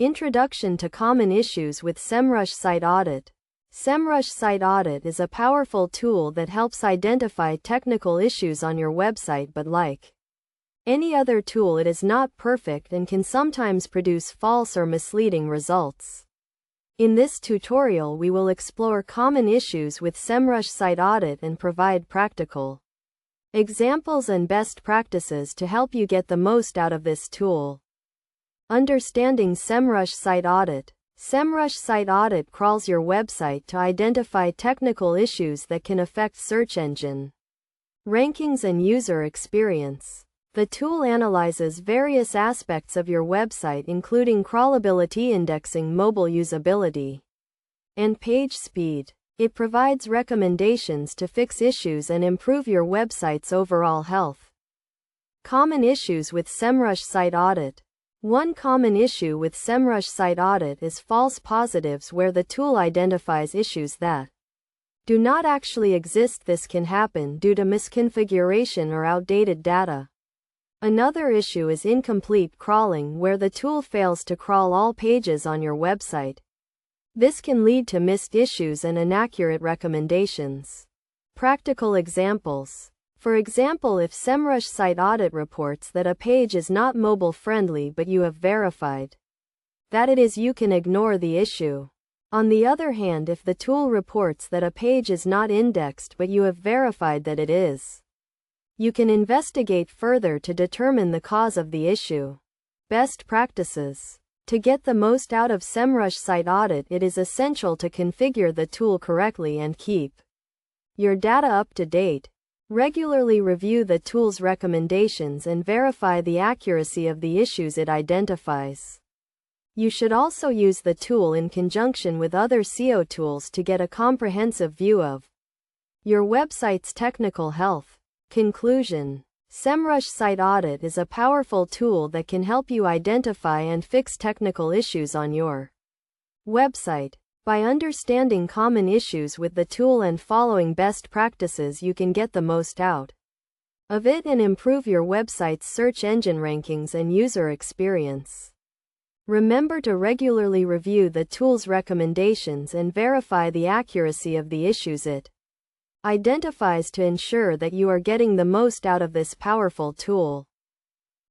Introduction to Common Issues with Semrush Site Audit. Semrush Site Audit is a powerful tool that helps identify technical issues on your website, but like any other tool, it is not perfect and can sometimes produce false or misleading results. In this tutorial, we will explore common issues with Semrush Site Audit and provide practical examples and best practices to help you get the most out of this tool. Understanding Semrush Site Audit. Semrush Site Audit crawls your website to identify technical issues that can affect search engine rankings and user experience. The tool analyzes various aspects of your website, including crawlability, indexing, mobile usability, and page speed. It provides recommendations to fix issues and improve your website's overall health. Common issues with Semrush Site Audit. One common issue with Semrush Site Audit is false positives, where the tool identifies issues that do not actually exist. This can happen due to misconfiguration or outdated data. Another issue is incomplete crawling, where the tool fails to crawl all pages on your website. This can lead to missed issues and inaccurate recommendations. Practical examples. For example, if Semrush Site Audit reports that a page is not mobile friendly but you have verified that it is, you can ignore the issue. On the other hand, if the tool reports that a page is not indexed but you have verified that it is, you can investigate further to determine the cause of the issue. Best practices. To get the most out of Semrush Site Audit, it is essential to configure the tool correctly and keep your data up to date. Regularly review the tool's recommendations and verify the accuracy of the issues it identifies. You should also use the tool in conjunction with other SEO tools to get a comprehensive view of your website's technical health. Conclusion. Semrush Site Audit is a powerful tool that can help you identify and fix technical issues on your website. By understanding common issues with the tool and following best practices, you can get the most out of it and improve your website's search engine rankings and user experience. Remember to regularly review the tool's recommendations and verify the accuracy of the issues it identifies to ensure that you are getting the most out of this powerful tool.